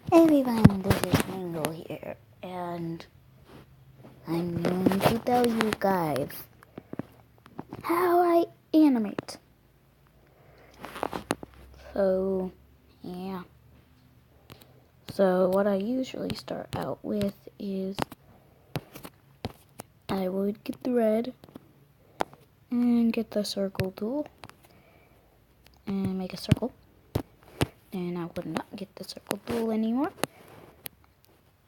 Hey everyone, this is Mingo here, and I'm going to tell you guys how I animate. So, yeah. So, what I usually start out with is I would get the red and get the circle tool and make a circle. And I would not get the circle tool anymore.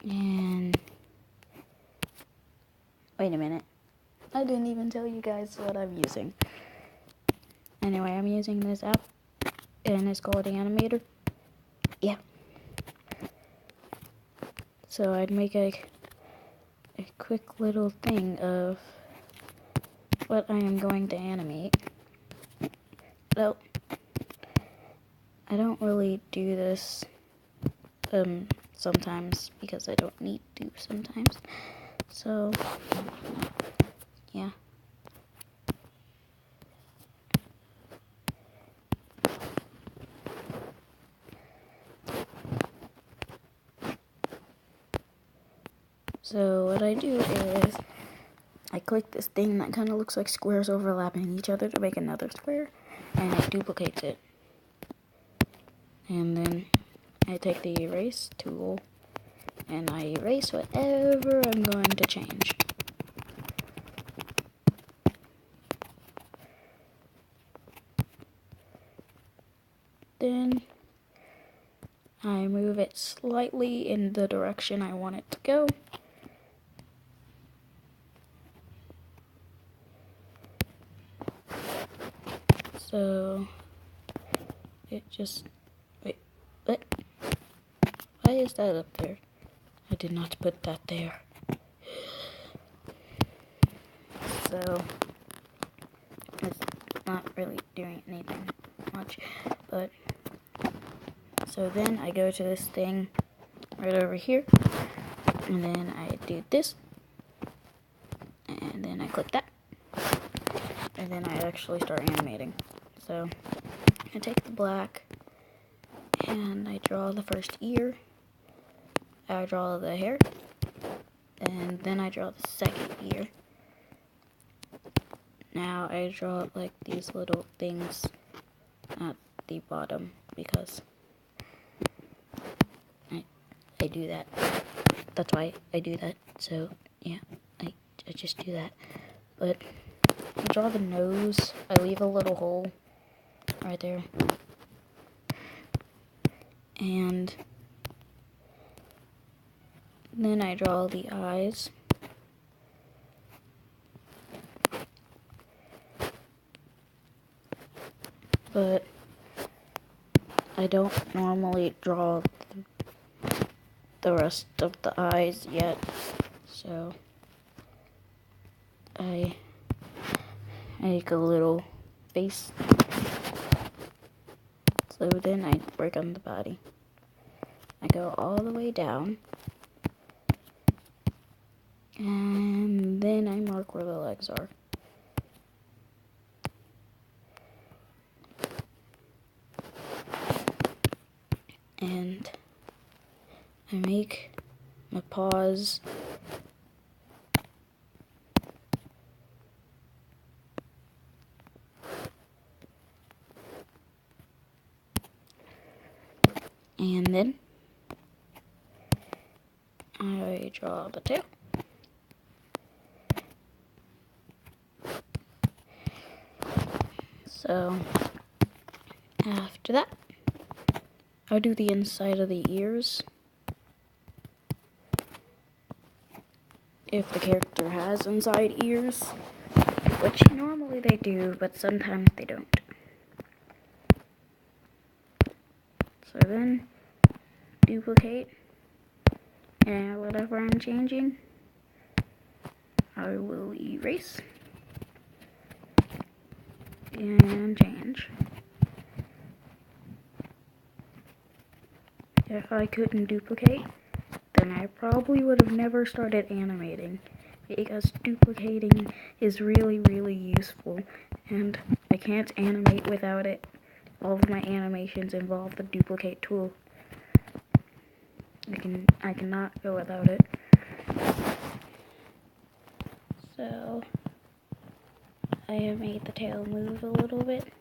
And wait a minute. I didn't even tell you guys what I'm using. Anyway, I'm using this app, and it's called Animator. Yeah. So I'd make a quick little thing of what I am going to animate. So I don't really do this sometimes because I don't need to sometimes. So yeah. So what I do is I click this thing that kind of looks like squares overlapping each other to make another square, and it duplicates it. And then I take the erase tool and I erase whatever I'm going to change. Then I move it slightly in the direction I want it to go. So it just, wait, what? Why is that up there? I did not put that there. So it's not really doing anything much, but so then I go to this thing right over here, and then I do this, and then I click that, and then I actually start animating. So I take the black and I draw the first ear, I draw the hair, and then I draw the second ear. Now I draw like these little things at the bottom because I do that. That's why I do that. So yeah, I just do that. But I draw the nose. I leave a little hole right there. And then I draw the eyes. But I don't normally draw the rest of the eyes yet. So I make a little face. So then I work on the body. I go all the way down. And then I mark where the legs are. And I make my paws. And then I draw the tail. So after that, I do the inside of the ears. If the character has inside ears, which normally they do, but sometimes they don't. So then, duplicate, and whatever I'm changing, I will erase, and change. If I couldn't duplicate, then I probably would have never started animating, because duplicating is really, really useful, and I can't animate without it. All of my animations involve the duplicate tool. I cannot go without it. So I have made the tail move a little bit.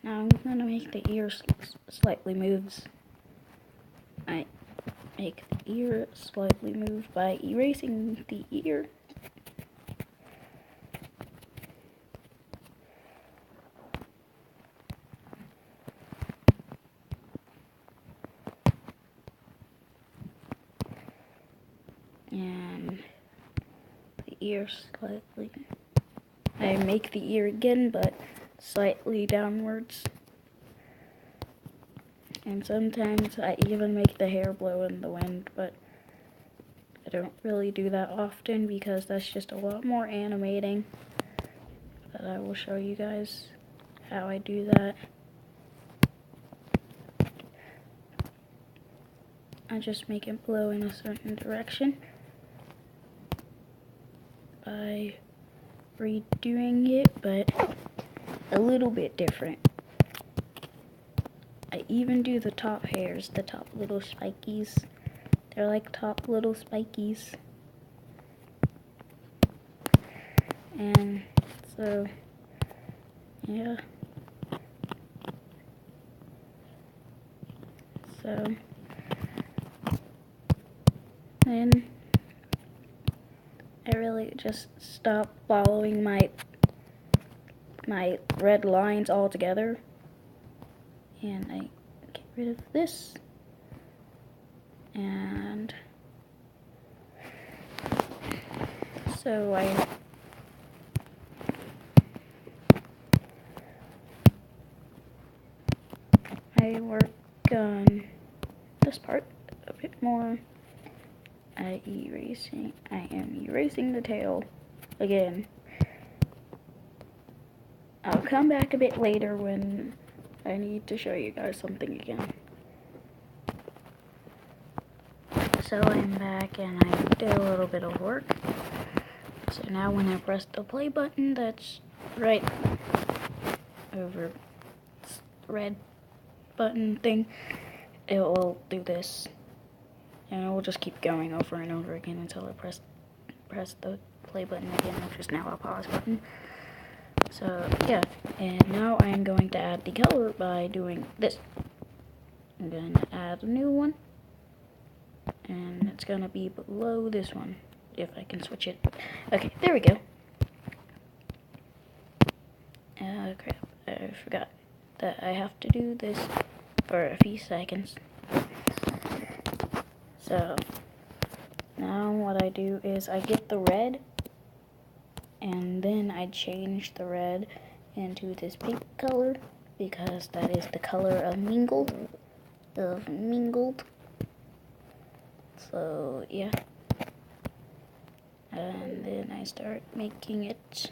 Now I'm going to make the ear slightly moves. I make the ear slightly move by erasing the ear. And the ear slightly. I make the ear again, but slightly downwards. And sometimes I even make the hair blow in the wind, but I don't really do that often because that's just a lot more animating. But I will show you guys how I do that. I just make it blow in a certain direction by redoing it, but a little bit different. I even do the top hairs, the top little spikies. They're like top little spikies. And so, yeah. So, then I really just stop following my red lines altogether. And I get rid of this. And so I work on this part a bit more. I am erasing the tail again. I'll come back a bit later when I need to show you guys something again. So I'm back and I did a little bit of work. So now when I press the play button, that's right over this red button thing, it will do this. And it will just keep going over and over again until I press the play button again, which is now a pause button. So yeah, and now I am going to add the color by doing this. I'm going to add a new one, and it's going to be below this one, if I can switch it. Okay, there we go. Crap, I forgot that I have to do this for a few seconds. So, now what I do is I get the red, and then I change the red into this pink color, because that is the color of mingled. So, yeah. And then I start making it.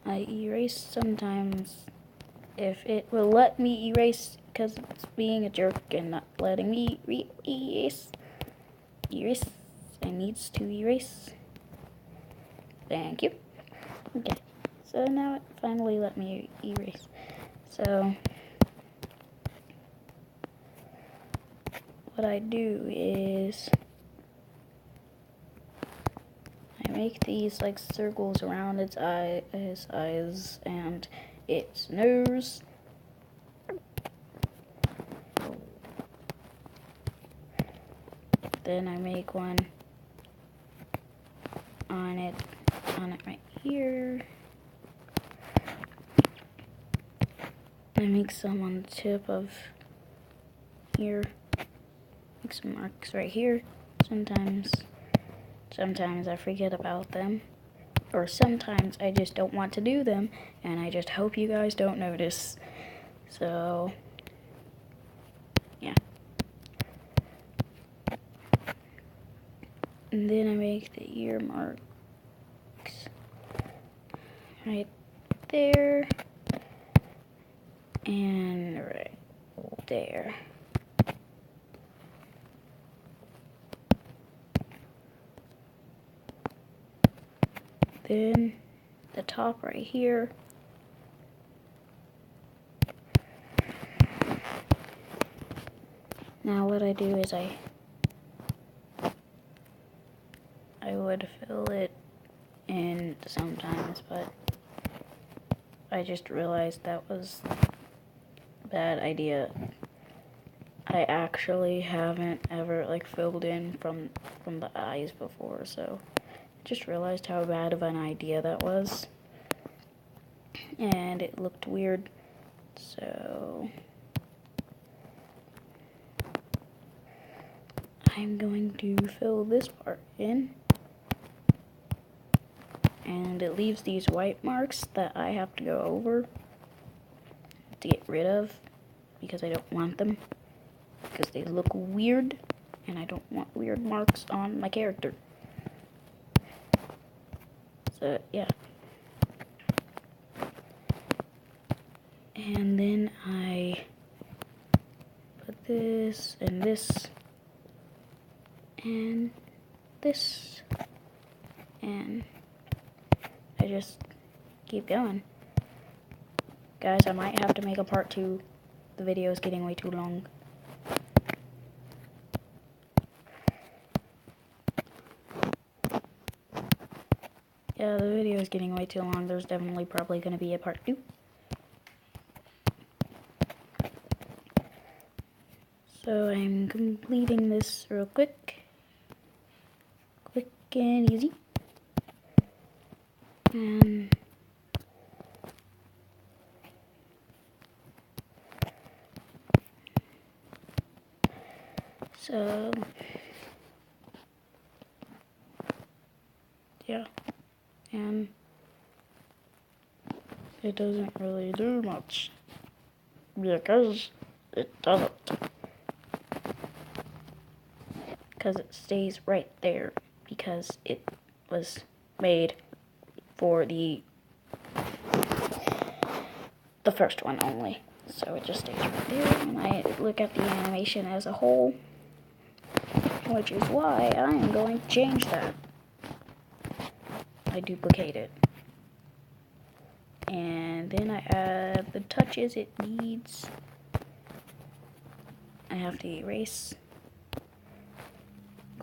I erase sometimes if it will let me erase, because it's being a jerk and not letting me erase. I needs to erase. Thank you. Okay, so now it finally let me erase. So what I do is I make these like circles around its eyes and its nose. Then I make one on it right here. I make some on the tip of here. Make some marks right here. Sometimes I forget about them, or sometimes I just don't want to do them, and I just hope you guys don't notice. So, yeah. And then I make the ear marks right there and right there. Then the top right here Now what I do is I would fill it in sometimes, but I just realized that was a bad idea. I actually haven't ever like filled in from the eyes before, so I just realized how bad of an idea that was, and it looked weird. So I'm going to fill this part in, and it leaves these white marks that I have to go over to get rid of because I don't want them, because they look weird and I don't want weird marks on my character. So yeah, and then I put this and this and this, and I just keep going. Guys, I might have to make a part 2. The video is getting way too long. Yeah, the video is getting way too long. There's definitely probably going to be a part 2. So I'm completing this real quick. Quick and easy. And so yeah, and it doesn't really do much because it doesn't, because it stays right there because it was made for the first one only, so it just stays right there. And I look at the animation as a whole, which is why I am going to change that. I duplicate it, and then I add the touches it needs. I have to erase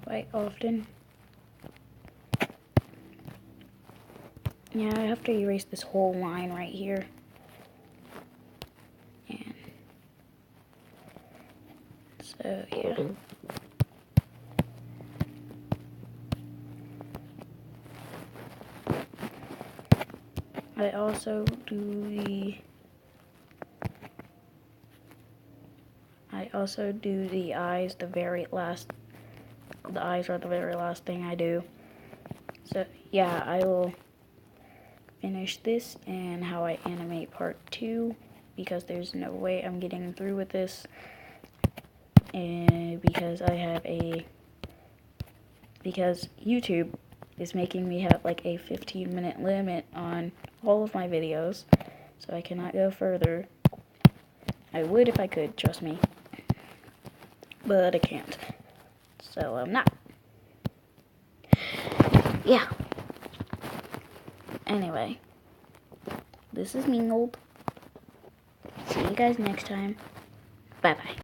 quite often. Yeah, I have to erase this whole line right here. And so yeah. I also do the eyes, the eyes are the very last thing I do. So yeah, I will finish this and how I animate part 2, because there's no way I'm getting through with this, and because YouTube is making me have like a 15-minute limit on all of my videos, so I cannot go further. I would if I could, trust me, but I can't, so I'm not. Yeah. Anyway, this is Mingold. See you guys next time. Bye-bye.